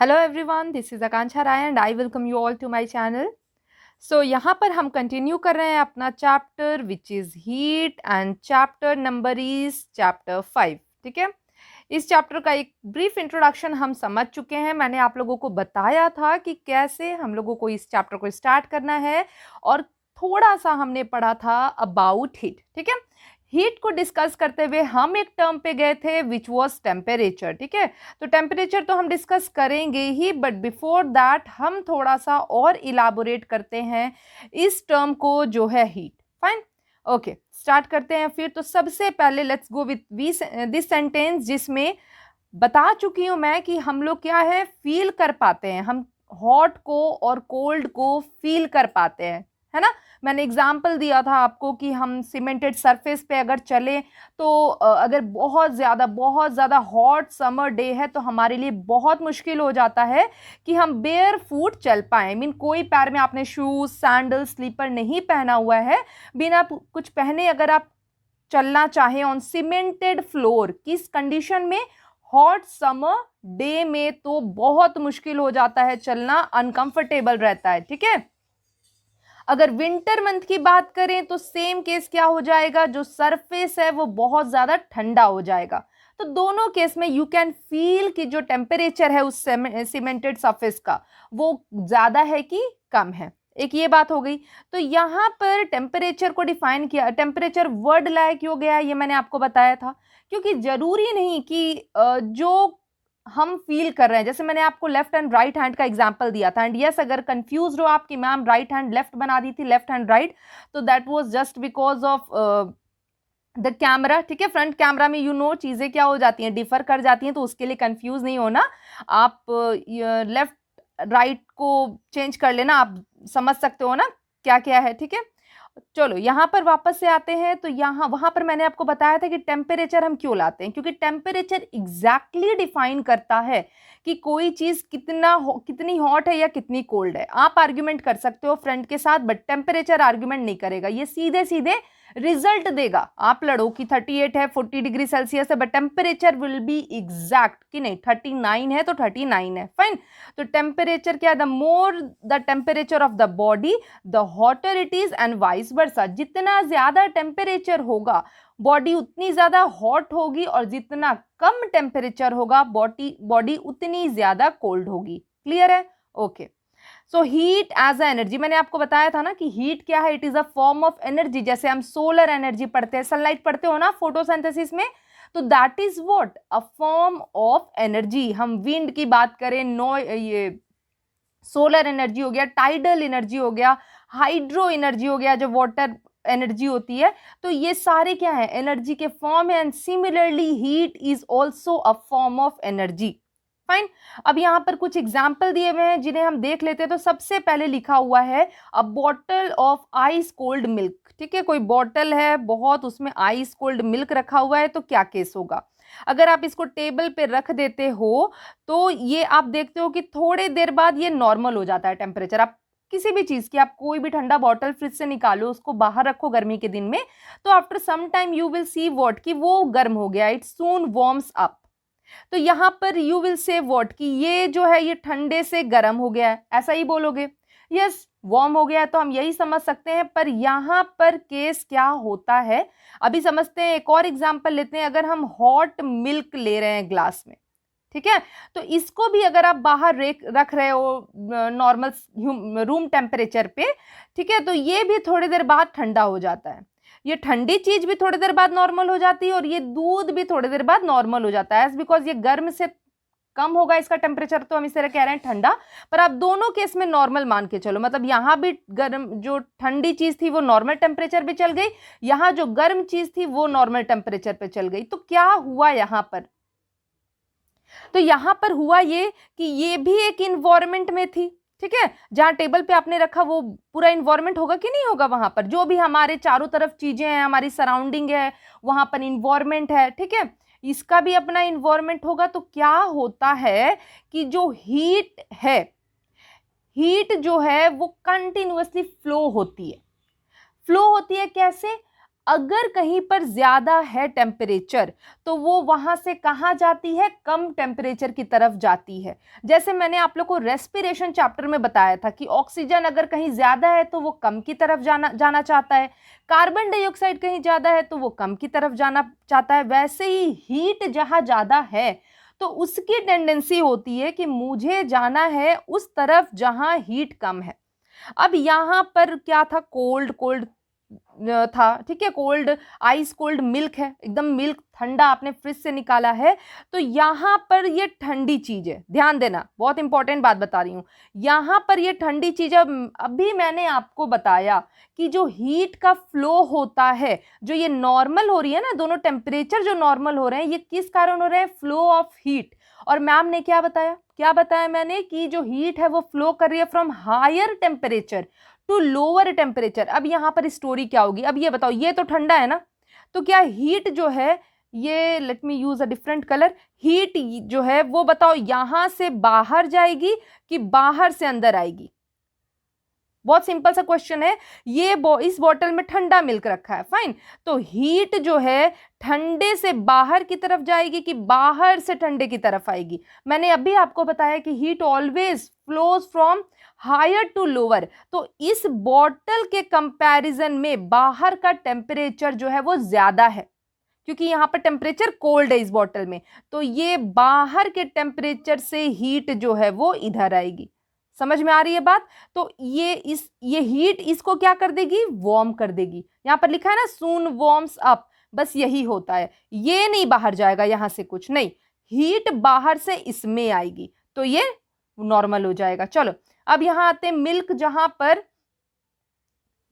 Hello everyone, this is Akanksha Rai and I welcome you all to my channel. So यहाँ पर हम continue कर रहे हैं अपना chapter which is heat and chapter number is chapter 5। ठीक है, इस चैप्टर का एक ब्रीफ इंट्रोडक्शन हम समझ चुके हैं। मैंने आप लोगों को बताया था कि कैसे हम लोगों को इस चैप्टर को स्टार्ट करना है और थोड़ा सा हमने पढ़ा था अबाउट हीट। ठीक है, हीट को डिस्कस करते हुए हम एक टर्म पे गए थे विच वॉज टेम्परेचर। ठीक है, तो टेम्परेचर तो हम डिस्कस करेंगे ही, बट बिफोर दैट हम थोड़ा सा और इलाबोरेट करते हैं इस टर्म को जो है हीट। फाइन, ओके, स्टार्ट करते हैं फिर। तो सबसे पहले let's go with this sentence जिसमें बता चुकी हूं मैं कि हम लोग क्या है फील कर पाते हैं, हम हॉट को और कोल्ड को फील कर पाते हैं, है ना। मैंने एग्जाम्पल दिया था आपको कि हम सीमेंटेड सरफेस पे अगर चलें तो अगर बहुत ज़्यादा हॉट समर डे है तो हमारे लिए बहुत मुश्किल हो जाता है कि हम बेयर फुट चल पाएं। मीन कोई पैर में आपने शूज, सैंडल, स्लीपर नहीं पहना हुआ है, बिना कुछ पहने अगर आप चलना चाहें ऑन सीमेंटेड फ्लोर, किस कंडीशन में, हॉट समर डे में, तो बहुत मुश्किल हो जाता है चलना, अनकंफर्टेबल रहता है। ठीक है, अगर विंटर मंथ की बात करें तो सेम केस क्या हो जाएगा, जो सरफेस है वो बहुत ज्यादा ठंडा हो जाएगा। तो दोनों केस में यू कैन फील कि जो टेम्परेचर है उस सीमेंटेड सरफेस का वो ज्यादा है कि कम है। एक ये बात हो गई। तो यहाँ पर टेम्परेचर को डिफाइन किया, टेम्परेचर वर्ड लाया क्यों गया ये मैंने आपको बताया था, क्योंकि जरूरी नहीं कि जो हम फील कर रहे हैं, जैसे मैंने आपको लेफ्ट एंड राइट हैंड का एग्जांपल दिया था, एंड यस अगर कंफ्यूज हो आप कि मैम राइट हैंड लेफ्ट बना दी थी, लेफ्ट हैंड राइट, तो that was just because of the camera. ठीक है, फ्रंट कैमरा में चीजें क्या हो जाती हैं, डिफर कर जाती हैं, तो उसके लिए कंफ्यूज नहीं होना। आप लेफ्ट राइट को चेंज कर लेना, आप समझ सकते हो ना क्या क्या है। ठीक है, चलो यहाँ पर वापस से आते हैं। तो यहाँ वहां पर मैंने आपको बताया था कि टेम्परेचर हम क्यों लाते हैं, क्योंकि टेम्परेचर एग्जैक्टली डिफाइन करता है कि कोई चीज कितनी हॉट है या कितनी कोल्ड है। आप आर्ग्यूमेंट कर सकते हो फ्रेंड के साथ, बट टेम्परेचर आर्ग्यूमेंट नहीं करेगा, ये सीधे सीधे रिजल्ट देगा। आप लड़ो कि 38 है, 40 डिग्री सेल्सियस है, but temperature will be exact कि नहीं 39 है तो 39 है। फाइन, तो टेम्परेचर क्या है, the more the temperature of the body the hotter it is and vice versa. जितना ज्यादा टेम्परेचर होगा बॉडी उतनी ज्यादा हॉट होगी, और जितना कम टेम्परेचर होगा बॉडी उतनी ज्यादा कोल्ड होगी। क्लियर है? Okay, so heat as a energy, मैंने आपको बताया था ना कि हीट क्या है, it is a form of energy. जैसे हम सोलर एनर्जी पढ़ते हैं, सनलाइट पढ़ते हो ना फोटोसिंथेसिस में, तो that is what, a form of energy. हम विंड की बात करें, नो ये सोलर एनर्जी हो गया, टाइडल एनर्जी हो गया, हाइड्रो एनर्जी हो गया, जो वाटर एनर्जी होती है, तो ये सारे क्या है, एनर्जी के फॉर्म है। And similarly heat is also a form of energy. Fine, अब यहाँ पर कुछ एग्जाम्पल दिए हुए हैं जिन्हें हम देख लेते हैं। तो सबसे पहले लिखा हुआ है अ bottle of ice cold milk. ठीक है, कोई बॉटल है बहुत, उसमें आइस कोल्ड मिल्क रखा हुआ है, तो क्या केस होगा। अगर आप इसको टेबल पे रख देते हो तो ये आप देखते हो कि थोड़े देर बाद ये नॉर्मल हो जाता है टेम्परेचर। आप किसी भी चीज की, आप कोई भी ठंडा बॉटल फ्रिज से निकालो, उसको बाहर रखो गर्मी के दिन में, तो after some time you will see what कि वो गर्म हो गया, इट सून वार्म्स अप। तो यहां पर यू विल से व्हाट कि ये जो है ये ठंडे से गर्म हो गया है, ऐसा ही बोलोगे। यस, वार्म हो गया है तो हम यही समझ सकते हैं, पर यहां पर केस क्या होता है अभी समझते हैं। एक और एग्जांपल लेते हैं। अगर हम हॉट मिल्क ले रहे हैं ग्लास में, ठीक है, तो इसको भी अगर आप बाहर रख रहे हो नॉर्मल रूम टेम्परेचर पे, ठीक है, तो ये भी थोड़ी देर बाद ठंडा हो जाता है। ये ठंडी चीज भी थोड़ी देर बाद नॉर्मल हो जाती है, और ये दूध भी थोड़ी देर बाद नॉर्मल हो जाता है, एज बिकॉज ये गर्म से कम होगा इसका टेम्परेचर, तो हम इस तरह कह रहे हैं ठंडा। पर आप दोनों केस में नॉर्मल मान के चलो, मतलब यहां भी गर्म जो ठंडी चीज थी वो नॉर्मल टेम्परेचर पे चल गई, यहां जो गर्म चीज थी वो नॉर्मल टेम्परेचर पे चल गई। तो क्या हुआ यहां पर, तो यहां पर हुआ ये कि ये भी एक इन्वायरमेंट में थी। ठीक है, जहां टेबल पे आपने रखा वो पूरा इन्वायरमेंट होगा कि नहीं होगा, वहां पर जो भी हमारे चारों तरफ चीजें हैं, हमारी सराउंडिंग है, वहां पर इन्वायरमेंट है। ठीक है, इसका भी अपना इन्वायरमेंट होगा। तो क्या होता है कि जो हीट जो है वो कंटिन्यूअसली फ्लो होती है। फ्लो होती है कैसे, अगर कहीं पर ज्यादा है टेम्परेचर तो वो वहां से कहाँ जाती है, कम टेम्परेचर की तरफ जाती है। जैसे मैंने आप लोग को रेस्पिरेशन चैप्टर में बताया था कि ऑक्सीजन अगर कहीं ज्यादा है तो वो कम की तरफ जाना चाहता है, कार्बन डाइऑक्साइड कहीं ज्यादा है तो वो कम की तरफ जाना चाहता है। वैसे ही हीट जहां ज्यादा है तो उसकी टेंडेंसी होती है कि मुझे जाना है उस तरफ जहां हीट कम है। अब यहां पर क्या था, कोल्ड कोल्ड था, ठीक है, कोल्ड आइस कोल्ड मिल्क है, एकदम मिल्क ठंडा आपने फ्रिज से निकाला है, तो यहां पर ये ठंडी चीज है। ध्यान देना, बहुत इंपॉर्टेंट बात बता रही हूं, यहां पर ये ठंडी चीज है। अभी मैंने आपको बताया कि जो हीट का फ्लो होता है, जो ये नॉर्मल हो रही है ना, दोनों टेम्परेचर जो नॉर्मल हो रहे हैं, ये किस कारण हो रहे हैं, फ्लो ऑफ हीट। और मैम ने क्या बताया मैंने कि जो हीट है वो फ्लो कर रही है from higher temperature to lower temperature. अब यहां पर स्टोरी क्या होगी, अब ये बताओ, ये तो ठंडा है ना, तो क्या हीट जो है, ये let me use a different colour, heat जो है वो बताओ यहां से बाहर जाएगी कि बाहर से अंदर आएगी। बहुत सिंपल सा क्वेश्चन है। ये इस बॉटल में ठंडा मिल्क रखा है, फाइन, तो हीट जो है ठंडे से बाहर की तरफ जाएगी कि बाहर से ठंडे की तरफ आएगी। मैंने अभी आपको बताया कि heat always flows from higher to lower, तो इस बॉटल के कंपैरिजन में बाहर का टेम्परेचर जो है वो ज्यादा है, क्योंकि यहां पर टेम्परेचर कोल्ड है इस बॉटल में, तो ये बाहर के टेम्परेचर से हीट जो है वो इधर आएगी। समझ में आ रही है बात। तो ये हीट इसको क्या कर देगी, वार्म कर देगी। यहां पर लिखा है ना सून वार्म्स अप, बस यही होता है, ये नहीं बाहर जाएगा यहां से, कुछ नहीं, हीट बाहर से इसमें आएगी तो ये नॉर्मल हो जाएगा। चलो अब यहां आते हैं मिल्क, जहां पर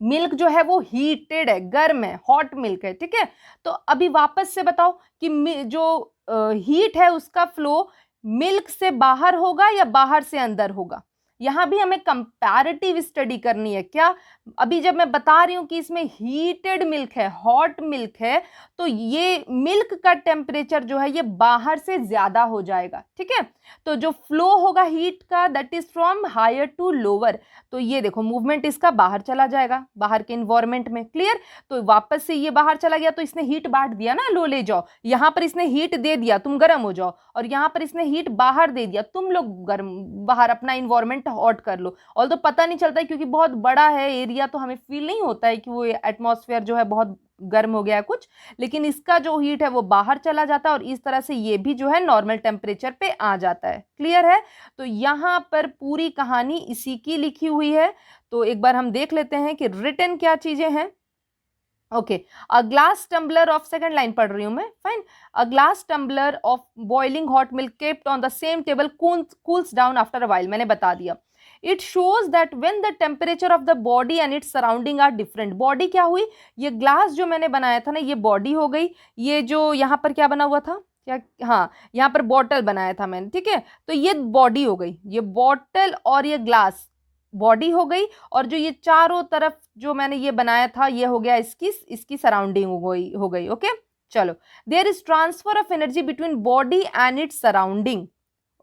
मिल्क जो है वो हीटेड है, गर्म है, हॉट मिल्क है, ठीक है। तो अभी वापस से बताओ कि जो हीट है उसका फ्लो मिल्क से बाहर होगा या बाहर से अंदर होगा। यहां भी हमें कंपैरेटिव स्टडी करनी है क्या। अभी जब मैं बता रही हूं कि इसमें हीटेड मिल्क है, हॉट मिल्क है, तो ये मिल्क का टेम्परेचर जो है ये बाहर से ज्यादा हो जाएगा, ठीक है। तो जो फ्लो होगा हीट का that is from higher to lower, तो ये देखो मूवमेंट इसका बाहर चला जाएगा, बाहर के इन्वायरमेंट में, क्लियर। तो वापस से ये बाहर चला गया, तो इसने हीट बांट दिया ना, लो ले जाओ, यहां पर इसने हीट दे दिया तुम गर्म हो जाओ, और यहां पर इसने हीट बाहर दे दिया तुम लोग गर्म, बाहर अपना इन्वायरमेंट हॉट कर लो। और तो पता नहीं चलता है क्योंकि बहुत बड़ा है एरिया, तो हमें फील नहीं होता है कि वो एटमॉस्फेयर जो है बहुत गर्म हो गया है कुछ, लेकिन इसका जो हीट है वो बाहर चला जाता है और इस तरह से ये भी जो है नॉर्मल टेम्परेचर पे आ जाता है, क्लियर है। तो यहाँ पर पूरी कहानी इसी की लिखी हुई है। तो एक बार हम देख लेते हैं कि रिटन क्या चीजें हैं। Okay, a glass tumbler of, second line पढ़ रही हूं मैं, fine, a glass tumbler of boiling hot milk kept on the same table cools down after a while, मैंने बता दिया। It shows that when the temperature of the body and its surrounding are different. Body क्या हुई, ये glass जो मैंने बनाया था ना, ये बॉडी हो गई, ये जो यहाँ पर क्या बना हुआ था, क्या, हाँ यहाँ पर बॉटल बनाया था मैंने, ठीक है, तो ये बॉडी हो गई, ये बॉटल और ये ग्लास बॉडी हो गई, और जो ये चारों तरफ जो मैंने ये बनाया था ये हो गया इसकी सराउंडिंग हो गई। ओके, चलो, there is transfer of energy between body and its surrounding.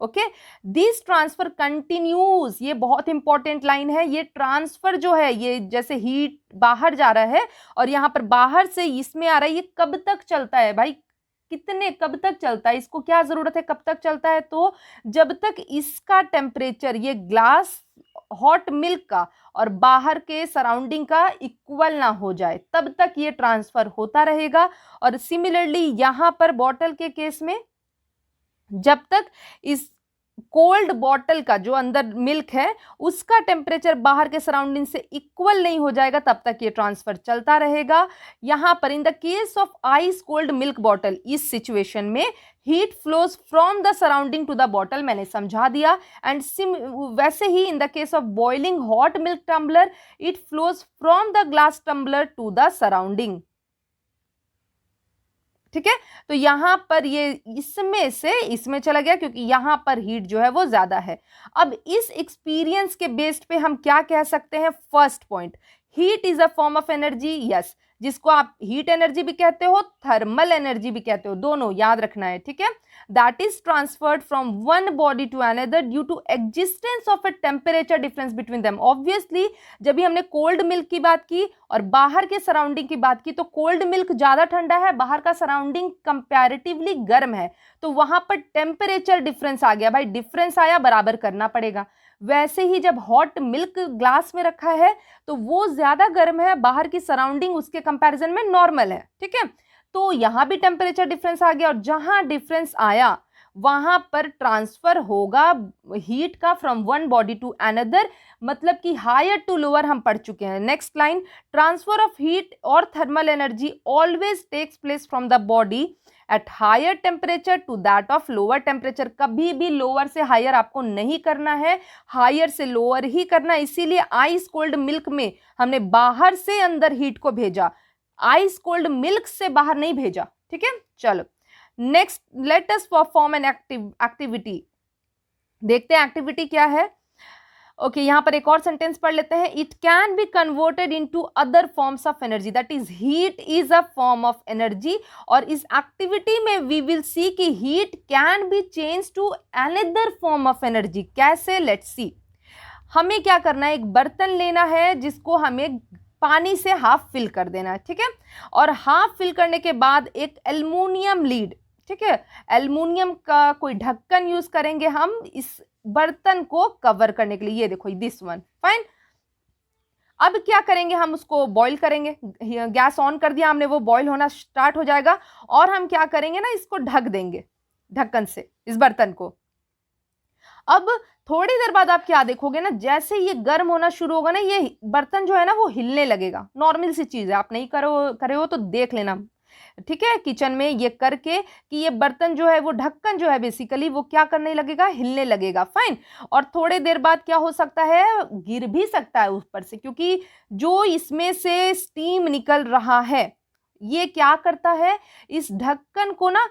Okay, this transfer continues, ये बहुत इंपॉर्टेंट लाइन है, ये ट्रांसफर जो है, ये जैसे हीट बाहर जा रहा है और यहाँ पर बाहर से इसमें आ रहा है, ये कब तक चलता है भाई, कब तक चलता है, इसको क्या जरूरत है, कब तक चलता है, तो जब तक इसका टेम्परेचर, ये ग्लास हॉट मिल्क का और बाहर के सराउंडिंग का इक्वल ना हो जाए, तब तक ये ट्रांसफर होता रहेगा। और सिमिलरली यहां पर बॉटल के केस में जब तक इस कोल्ड बॉटल का जो अंदर मिल्क है उसका टेम्परेचर बाहर के सराउंडिंग से इक्वल नहीं हो जाएगा तब तक ये ट्रांसफर चलता रहेगा। यहां पर in the case of ice cold milk bottle, इस सिचुएशन में heat flows from the surrounding to the bottle, मैंने समझा दिया। एंड वैसे ही in the case of boiling hot milk tumbler, it flows from the glass tumbler to the surrounding, ठीक है। तो यहां पर ये इसमें से इसमें चला गया क्योंकि यहां पर हीट जो है वो ज्यादा है। अब इस एक्सपीरियंस के बेस्ड पे हम क्या कह सकते हैं, first point, heat is a form of energy, yes, जिसको आप हीट एनर्जी भी कहते हो, थर्मल एनर्जी भी कहते हो, दोनों याद रखना है, ठीक है। That is transferred from one body to another due to existence of a temperature difference between them. Obviously जब भी हमने कोल्ड मिल्क की बात की और बाहर के सराउंडिंग की बात की, तो कोल्ड मिल्क ज्यादा ठंडा है, बाहर का सराउंडिंग कंपैरेटिवली गर्म है, तो वहां पर टेम्परेचर डिफरेंस आ गया भाई, डिफरेंस आया, बराबर करना पड़ेगा। वैसे ही जब हॉट मिल्क ग्लास में रखा है तो वो ज्यादा गर्म है, बाहर की सराउंडिंग उसके कंपैरिजन में नॉर्मल है, ठीक है। तो यहां भी टेम्परेचर डिफरेंस आ गया, और जहां डिफरेंस आया वहां पर ट्रांसफर होगा हीट का from one body to another, मतलब कि हायर टू लोअर हम पढ़ चुके हैं। Next line, transfer of heat और thermal energy always takes place from the body at higher temperature to that of lower temperature. कभी भी लोअर से हायर आपको नहीं करना है, हायर से लोअर ही करना। इसीलिए आइस कोल्ड मिल्क में हमने बाहर से अंदर हीट को भेजा, आइस कोल्ड मिल्क से बाहर नहीं भेजा, ठीक है। चलो next, let us perform an activity. देखते हैं एक्टिविटी क्या है। ओके, यहां पर एक और सेंटेंस पढ़ लेते हैं। It can be converted into other forms of energy, that is heat is a form of energy. और इस एक्टिविटी में वी विल सी कि heat can be change to another form of energy. कैसे, let's see. हमें क्या करना है, एक बर्तन लेना है जिसको हमें पानी से हाफ फिल कर देना है, ठीक है। और हाफ फिल करने के बाद एक एल्युमिनियम लीड, ठीक है, एल्युमिनियम का कोई ढक्कन यूज करेंगे हम इस बर्तन को कवर करने के लिए। ये देखो दिस वन, फाइन। अब क्या करेंगे, हम उसको बॉईल करेंगे, गैस ऑन कर दिया हमने, वो बॉईल होना स्टार्ट हो जाएगा। और हम क्या करेंगे ना, इसको ढक देंगे ढक्कन से इस बर्तन को। अब थोड़ी देर बाद आप क्या देखोगे ना, जैसे ये गर्म होना शुरू होगा ना, ये बर्तन जो है ना वो हिलने लगेगा। नॉर्मल सी चीज है, आप नहीं करे हो तो देख लेना, ठीक है, किचन में ये करके कि ये बर्तन जो है वो ढक्कन जो है बेसिकली वो क्या करने लगेगा, हिलने लगेगा, फाइन। और थोड़े देर बाद क्या हो सकता है, गिर भी सकता है ऊपर से, क्योंकि जो इसमें से स्टीम निकल रहा है ये क्या करता है, इस ढक्कन को ना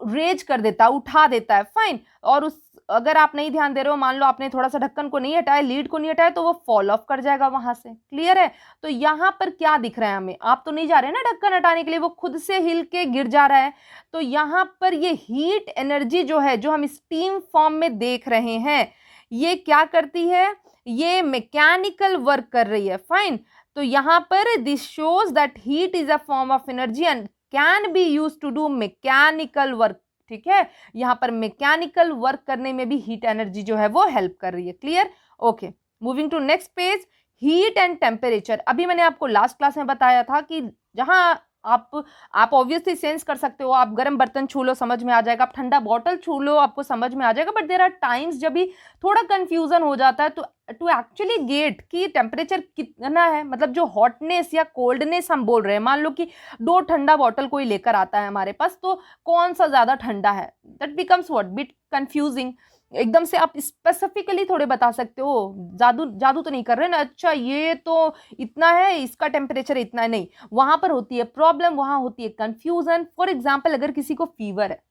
रेज कर देता है, उठा देता है, फाइन। और उस अगर आप नहीं ध्यान दे रहे हो, मान लो आपने थोड़ा सा ढक्कन को नहीं हटाया, लीड को नहीं हटाया, तो वो फॉल ऑफ कर जाएगा वहां से, क्लियर है। तो यहां पर क्या दिख रहा है हमें, आप तो नहीं जा रहे ना ढक्कन हटाने के लिए, वो खुद से हिल के गिर जा रहा है। तो यहां पर ये हीट एनर्जी जो है, जो हम स्टीम फॉर्म में देख रहे हैं, ये क्या करती है, ये मैकेनिकल वर्क कर रही है, फाइन। तो यहां पर this shows that heat is a form of energy and can be use to do mechanical work, ठीक है। यहां पर मैकेनिकल वर्क करने में भी हीट एनर्जी जो है वो हेल्प कर रही है, clear. Okay, moving to next page, heat and temperature. अभी मैंने आपको लास्ट क्लास में बताया था कि जहां आप ऑब्वियसली सेंस कर सकते हो, आप गर्म बर्तन छू लो समझ में आ जाएगा, आप ठंडा बॉटल छू लो आपको समझ में आ जाएगा, बट देयर आर टाइम्स जब भी थोड़ा कंफ्यूजन हो जाता है, तो टू एक्चुअली गेट कि टेम्परेचर कितना है, मतलब जो हॉटनेस या कोल्डनेस हम बोल रहे हैं, मान लो कि 2 ठंडा बॉटल कोई लेकर आता है हमारे पास, तो कौन सा ज्यादा ठंडा है, that becomes what, bit confusing. एकदम से आप स्पेसिफिकली थोड़े बता सकते हो, जादू जादू तो नहीं कर रहे ना, अच्छा ये तो इतना है, इसका टेम्परेचर इतना है, नहीं, वहां पर होती है प्रॉब्लम, वहां होती है कंफ्यूजन। फॉर एग्जाम्पल, अगर किसी को फीवर है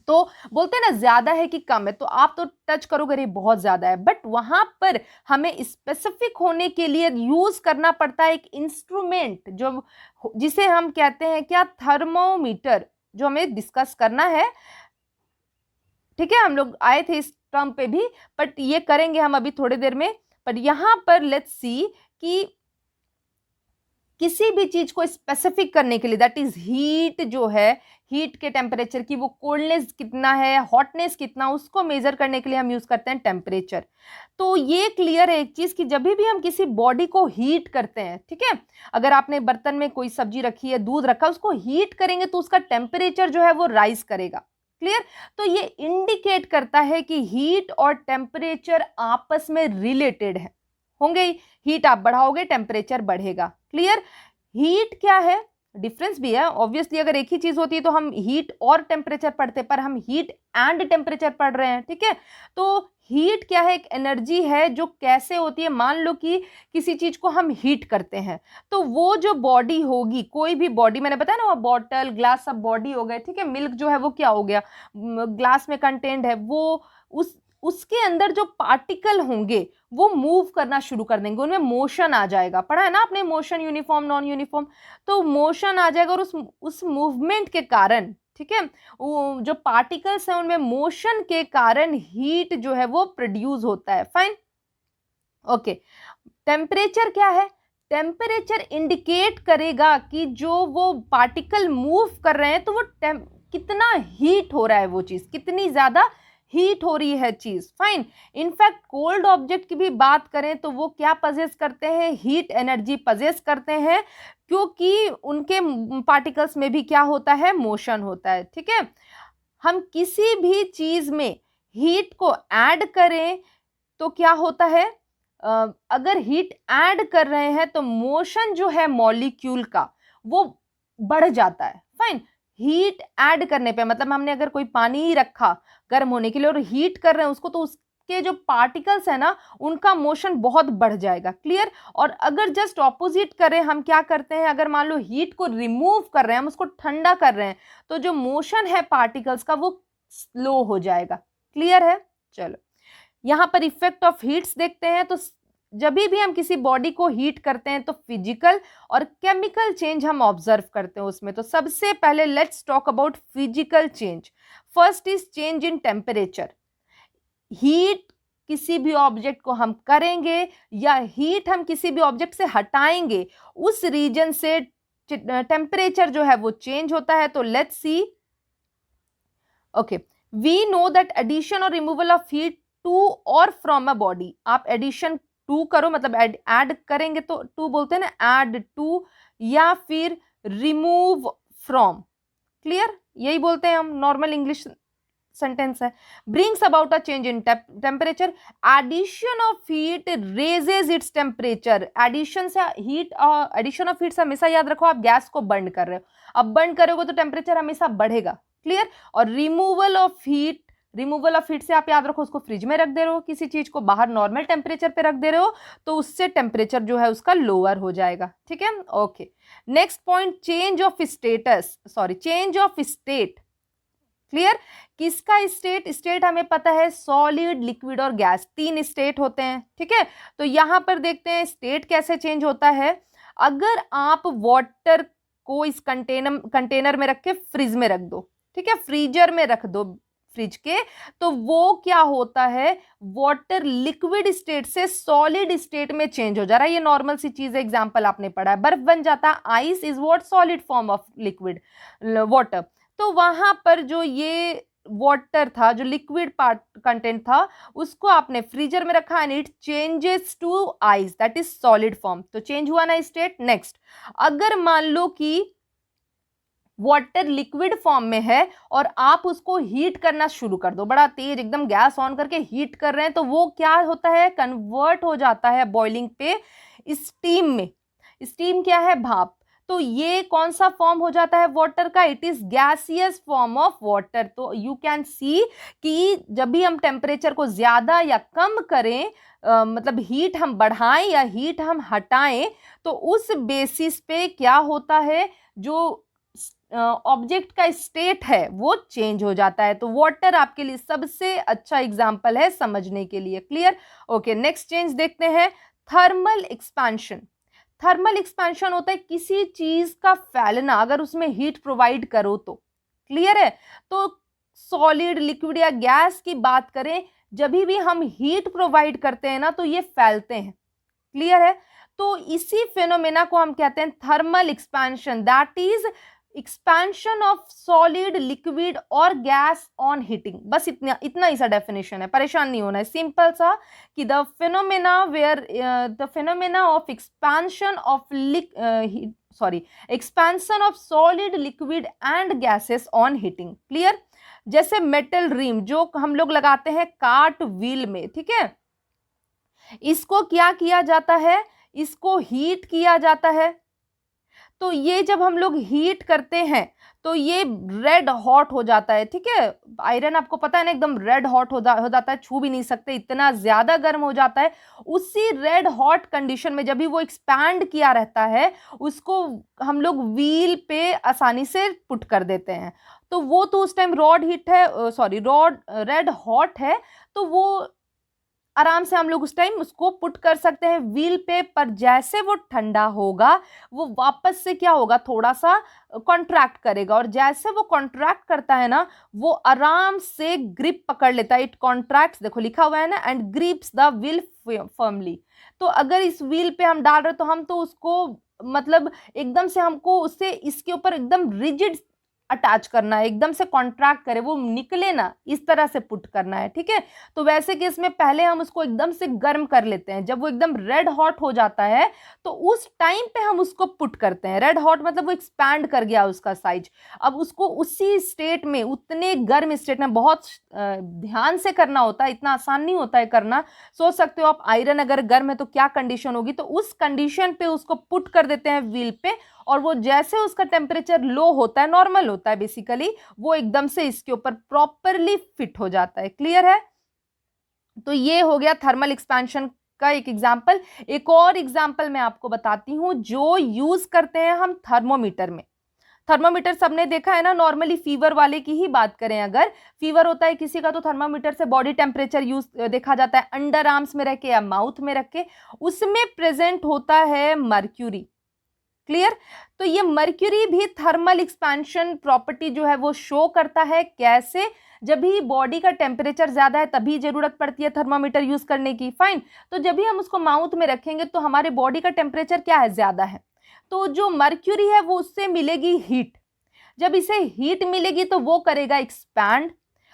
तो बोलते हैं ना ज्यादा है कि कम है, तो आप तो टच करोगे ये बहुत ज्यादा है, बट वहां पर हमें स्पेसिफिक होने के लिए यूज करना पड़ता है एक इंस्ट्रूमेंट, जो जिसे हम कहते हैं क्या, थर्मोमीटर, जो हमें डिस्कस करना है, ठीक है। हम लोग आए थे इस टर्म पे भी, बट ये करेंगे हम अभी थोड़ी देर में। पर यहां पर लेट्स सी कि किसी भी चीज को स्पेसिफिक करने के लिए, दैट इज हीट जो है, हीट के टेम्परेचर की, वो कोल्डनेस कितना है, हॉटनेस कितना, उसको मेजर करने के लिए हम यूज करते हैं टेम्परेचर। तो ये क्लियर है एक चीज कि जब भी हम किसी बॉडी को हीट करते हैं, ठीक है, अगर आपने बर्तन में कोई सब्जी रखी है, दूध रखा, उसको हीट करेंगे तो उसका टेम्परेचर जो है वो राइज करेगा, क्लियर। तो ये इंडिकेट करता है कि हीट और टेम्परेचर आपस में रिलेटेड है, होंगे ही, हीट आप बढ़ाओगे टेम्परेचर बढ़ेगा, क्लियर। हीट क्या है, डिफरेंस भी है ऑब्वियसली, अगर एक ही चीज होती है तो हम हीट और टेम्परेचर पढ़ते, पर हम हीट एंड टेम्परेचर पढ़ रहे हैं, ठीक है। तो हीट क्या है, एक एनर्जी है जो कैसे होती है, मान लो कि किसी चीज को हम हीट करते हैं, तो वो जो बॉडी होगी, कोई भी बॉडी, मैंने बताया ना वो बॉटल ग्लास सब बॉडी हो गए, ठीक है। मिल्क जो है वो क्या हो गया, ग्लास में कंटेंट है, वो उस उसके अंदर जो पार्टिकल होंगे वो मूव करना शुरू कर देंगे, उनमें मोशन आ जाएगा। पढ़ा है ना आपने मोशन, यूनिफॉर्म नॉन यूनिफॉर्म, तो मोशन आ जाएगा और उस मूवमेंट के कारण, ठीक है, वो जो पार्टिकल्स हैं उनमें मोशन के कारण हीट जो है वो प्रोड्यूस होता है। Fine, okay. टेम्परेचर क्या है? टेम्परेचर इंडिकेट करेगा कि जो वो पार्टिकल मूव कर रहे हैं तो वो कितना हीट हो रहा है, वो चीज कितनी ज्यादा हीट हो रही है चीज। फाइन। इनफैक्ट कोल्ड ऑब्जेक्ट की भी बात करें तो वो क्या पजेस करते हैं? हीट एनर्जी पजेस करते हैं, क्योंकि उनके पार्टिकल्स में भी क्या होता है? मोशन होता है। ठीक है, हम किसी भी चीज में हीट को ऐड करें तो क्या होता है? अगर हीट ऐड कर रहे हैं तो मोशन जो है मॉलिक्यूल का वो बढ़ जाता है। फाइन। हीट ऐड करने पे मतलब हमने अगर कोई पानी रखा गर्म होने के लिए और हीट कर रहे हैं उसको, तो उसके जो पार्टिकल्स है ना उनका मोशन बहुत बढ़ जाएगा। क्लियर? और अगर जस्ट ऑपोजिट करें, हम क्या करते हैं, अगर मान लो हीट को रिमूव कर रहे हैं, हम उसको ठंडा कर रहे हैं, तो जो मोशन है पार्टिकल्स का वो स्लो हो जाएगा। क्लियर है? चलो यहां पर इफेक्ट ऑफ हीट्स देखते हैं। तो जब भी हम किसी बॉडी को हीट करते हैं तो फिजिकल और केमिकल चेंज हम ऑब्जर्व करते हैं उसमें। तो सबसे पहले let's talk about physical change. First is change in temperature. Heat किसी भी ऑब्जेक्ट को हम करेंगे या हीट हम किसी भी ऑब्जेक्ट से हटाएंगे, उस रीजन से टेम्परेचर जो है वो चेंज होता है। तो let's see, okay, we know that addition और रिमूवल ऑफ हीट टू और फ्रॉम अ बॉडी। आप एडिशन टू करो मतलब ऐड करेंगे तो टू बोलते हैं ना, ऐड टू, या फिर रिमूव फ्रॉम। क्लियर? यही बोलते हैं हम, नॉर्मल इंग्लिश सेंटेंस है। Brings about a change in temperature. Addition of heat raises its temperature. Addition से हीट, एडिशन ऑफ हीट से हमेशा याद रखो आप गैस को बर्न कर रहे हो, अब बर्न करोगे तो टेम्परेचर हमेशा बढ़ेगा। क्लियर? और removal of heat, removal of heat से आप याद रखो उसको फ्रिज में रख दे रहे हो, किसी चीज को बाहर नॉर्मल टेम्परेचर पे रख दे रहे हो, तो उससे टेम्परेचर जो है उसका लोअर हो जाएगा। ठीक है, okay. Next point, change of status, sorry change of state. Clear? किसका स्टेट? स्टेट हमें पता है सॉलिड, लिक्विड और गैस, तीन स्टेट होते हैं। ठीक है, तो यहां पर देखते हैं स्टेट कैसे चेंज होता है। अगर आप वाटर को इस कंटेनर में रख के फ्रिज में रख दो, ठीक है, फ्रीजर में रख दो फ्रिज के, तो वो क्या होता है, वाटर लिक्विड स्टेट से सॉलिड स्टेट में चेंज हो जा रहा है। ये नॉर्मल सी चीज है, एग्जांपल आपने पढ़ा है, बर्फ बन जाता है। Ice is what? Solid form of liquid water. तो वहां पर जो ये वाटर था, जो लिक्विड पार्ट कंटेंट था, उसको आपने फ्रीजर में रखा and it changes to ice, that is solid form. तो चेंज हुआ ना स्टेट। नेक्स्ट, अगर मान लो कि वाटर लिक्विड फॉर्म में है और आप उसको हीट करना शुरू कर दो, बड़ा तेज एकदम गैस ऑन करके हीट कर रहे हैं, तो वो क्या होता है, कन्वर्ट हो जाता है बॉइलिंग पे स्टीम में। स्टीम क्या है? भाप। तो ये कौन सा फॉर्म हो जाता है वाटर का? It is gaseous form of water. तो यू कैन सी कि जब भी हम टेम्परेचर को ज्यादा या कम करें, मतलब हीट हम बढ़ाएं या हीट हम हटाएं, तो उस बेसिस पे क्या होता है, जो ऑब्जेक्ट का स्टेट है वो चेंज हो जाता है। तो वाटर आपके लिए सबसे अच्छा एग्जांपल है समझने के लिए। क्लियर? ओके, नेक्स्ट चेंज देखते हैं, थर्मल एक्सपेंशन। थर्मल एक्सपेंशन होता है किसी चीज का फैलना, अगर उसमें हीट प्रोवाइड करो तो। क्लियर है? तो सॉलिड, लिक्विड या गैस की बात करें, जब भी हम हीट प्रोवाइड करते हैं ना तो ये फैलते हैं। क्लियर है? तो इसी फिनोमेना को हम कहते हैं thermal expansion, that is expansion of solid, liquid और गैस ऑन हीटिंग। बस इतना इतना ही सा डेफिनेशन है, परेशान नहीं होना है, सिंपल सा कि the phenomena where the phenomena of expansion of expansion of solid, liquid and gases on heating. Clear? जैसे मेटल रिम जो हम लोग लगाते हैं कार्ट व्हील में, ठीक है, इसको क्या किया जाता है, इसको हीट किया जाता है। तो ये जब हम लोग हीट करते हैं तो ये रेड हॉट हो जाता है। ठीक है, आयरन आपको पता है ना एकदम रेड हॉट हो जाता है, छू भी नहीं सकते, इतना ज्यादा गर्म हो जाता है। उसी रेड हॉट कंडीशन में जब भी वो एक्सपैंड किया रहता है, उसको हम लोग व्हील पे आसानी से पुट कर देते हैं। तो वो तो उस टाइम रॉड हीट है, सॉरी रॉड रेड हॉट है, तो वो आराम से हम लोग उस टाइम उसको पुट कर सकते हैं व्हील पे। पर जैसे वो ठंडा होगा वो वापस से क्या होगा, थोड़ा सा कॉन्ट्रैक्ट करेगा, और जैसे वो कॉन्ट्रैक्ट करता है ना वो आराम से ग्रिप पकड़ लेता है। इट कॉन्ट्रैक्ट्स, देखो लिखा हुआ है ना, and grips the wheel firmly. तो अगर इस व्हील पे हम डाल रहे तो हम तो उसको मतलब एकदम से हमको उससे इसके ऊपर एकदम रिजिड अटैच करना है, एकदम से कॉन्ट्रैक्ट करे, वो निकले ना, इस तरह से पुट करना है, ठीक है। तो वैसे केस में पहले हम उसको एकदम से गर्म कर लेते हैं, जब वो एकदम रेड हॉट हो जाता है तो उस टाइम पे हम उसको पुट करते हैं। रेड हॉट मतलब वो एक्सपैंड कर गया उसका साइज, अब उसको उसी स्टेट में, उतने गर्म स्टेट में, बहुत ध्यान से करना होता है, इतना आसान नहीं होता है करना। सोच सकते हो आप आयरन अगर गर्म है तो क्या कंडीशन होगी, तो उस कंडीशन पे उसको पुट कर देते हैं व्हील पे, और वो जैसे उसका टेम्परेचर लो होता है, नॉर्मल होता है बेसिकली, वो एकदम से इसके ऊपर प्रॉपरली फिट हो जाता है। क्लियर है? तो ये हो गया थर्मल एक्सपेंशन का एक एग्जाम्पल। एक और एग्जाम्पल मैं आपको बताती हूं जो यूज करते हैं हम थर्मोमीटर में। थर्मोमीटर सबने देखा है ना, नॉर्मली फीवर वाले की ही बात करें, अगर फीवर होता है किसी का तो थर्मोमीटर से बॉडी टेम्परेचर यूज देखा जाता है, अंडर आर्म्स में रख के या माउथ में रख के। उसमें प्रेजेंट होता है मर्क्यूरी। क्लियर? तो ये मर्क्यूरी भी थर्मल एक्सपेंशन प्रॉपर्टी जो है वो शो करता है। कैसे? जब भी बॉडी का टेम्परेचर ज्यादा है तभी जरूरत पड़ती है थर्मामीटर यूज करने की। फाइन, तो जब भी हम उसको माउथ में रखेंगे तो हमारे बॉडी का टेम्परेचर क्या है, ज्यादा है, तो जो मर्क्यूरी है वो उससे मिलेगी हीट। जब इसे हीट मिलेगी तो वो करेगा एक्सपैंड,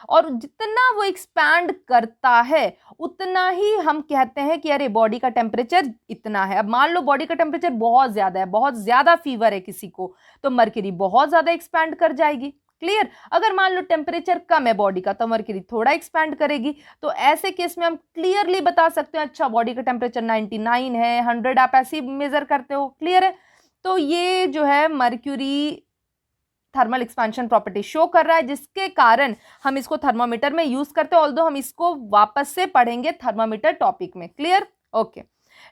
और जितना वो एक्सपैंड करता है उतना ही हम कहते हैं कि अरे बॉडी का टेम्परेचर इतना है। अब मान लो बॉडी का टेम्परेचर बहुत ज्यादा है, बहुत ज्यादा फीवर है किसी को, तो मर्क्यूरी बहुत ज्यादा एक्सपैंड कर जाएगी। क्लियर? अगर मान लो टेम्परेचर कम है बॉडी का तो मर्क्यूरी थोड़ा एक्सपैंड करेगी। तो ऐसे केस में हम क्लियरली बता सकते हैं अच्छा बॉडी का टेम्परेचर 99 है, 100, आप ऐसे ही मेजर करते हो। क्लियर है? तो ये जो है mercury thermal expansion property show कर रहा है, जिसके कारण हम इसको थर्मामीटर में यूज करते हैं, ऑल्दो हम इसको वापस से पढ़ेंगे थर्मामीटर टॉपिक में। Clear? Okay.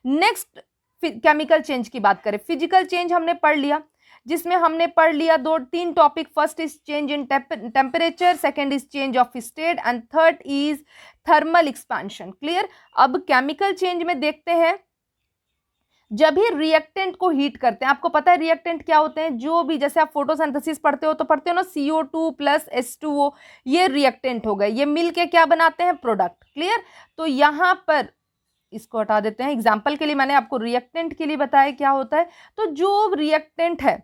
Next chemical change की बात करें, फिजिकल चेंज हमने पढ़ लिया, जिसमें हमने पढ़ लिया 2-3 topic. First is change in temperature, second is change of state, and third is thermal expansion. Clear? अब केमिकल चेंज में देखते हैं, जब भी रिएक्टेंट को हीट करते हैं, आपको पता है रिएक्टेंट क्या होते हैं, जो भी जैसे आप फोटोसिंथेसिस पढ़ते हो तो पढ़ते हो ना, CO2 प्लस H2O, ये रिएक्टेंट हो गए, ये मिलके क्या बनाते हैं, प्रोडक्ट। क्लियर? तो यहां पर इसको हटा देते हैं, एग्जाम्पल के लिए मैंने आपको रिएक्टेंट के लिए बताया क्या होता है। तो जो रिएक्टेंट है,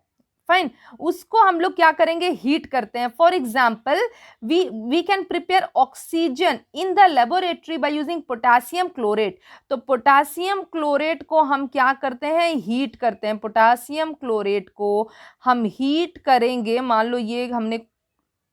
फाइन, उसको हम लोग क्या करेंगे, हीट करते हैं। For example we can prepare oxygen in the laboratory by using potassium chlorate. तो पोटासियम क्लोरेट को हम क्या करते हैं, हीट करते हैं। पोटासियम क्लोरेट को हम हीट करेंगे, मान लो ये हमने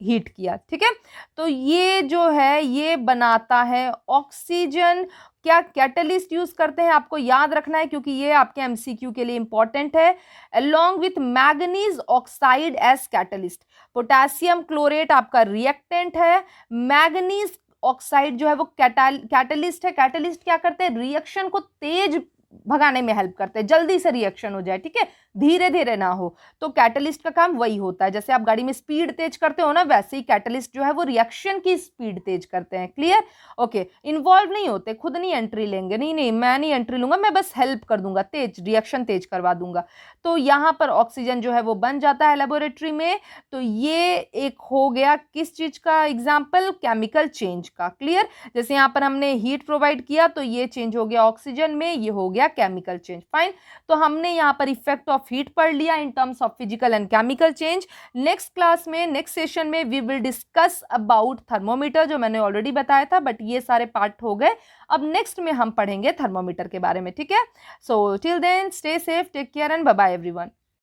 हीट किया, ठीक है, तो ये जो है ये बनाता है ऑक्सीजन। क्या कैटलिस्ट यूज करते हैं, आपको याद रखना है क्योंकि ये आपके एमसीक्यू के लिए इंपॉर्टेंट है। Along with manganese oxide as catalyst, potassium chlorate आपका रिएक्टेंट है, मैग्नीज ऑक्साइड जो है वो कैटलिस्ट है। कैटलिस्ट क्या करते हैं, रिएक्शन को तेज भगाने में हेल्प करते हैं, जल्दी से रिएक्शन हो जाए, ठीक है, धीरे धीरे ना हो। तो कैटलिस्ट का काम वही होता है, जैसे आप गाड़ी में स्पीड तेज करते हो ना, वैसे ही कैटलिस्ट जो है वो रिएक्शन की स्पीड तेज करते हैं। क्लियर? ओके। इन्वॉल्व नहीं होते, खुद नहीं एंट्री लेंगे, नहीं नहीं मैं नहीं एंट्री लूंगा, मैं बस हेल्प कर दूंगा, तेज रिएक्शन तेज करवा दूंगा। तो यहाँ पर ऑक्सीजन जो है वो बन जाता है लेबोरेटरी में। तो ये एक हो गया किस चीज का एग्जाम्पल, केमिकल चेंज का। क्लियर? जैसे यहाँ पर हमने हीट प्रोवाइड किया तो ये चेंज हो गया ऑक्सीजन में, ये हो गया केमिकल चेंज। फाइन, तो हमने यहाँ पर इफेक्ट ऑफ हीट पढ़ लिया in terms of physical and chemical change. Next class में, नेक्स्ट सेशन में we will discuss about thermometer, जो मैंने ऑलरेडी बताया था, बट ये सारे पार्ट हो गए। अब नेक्स्ट में हम पढ़ेंगे थर्मोमीटर के बारे में, ठीक है। So till then stay safe, take care and bye bye everyone.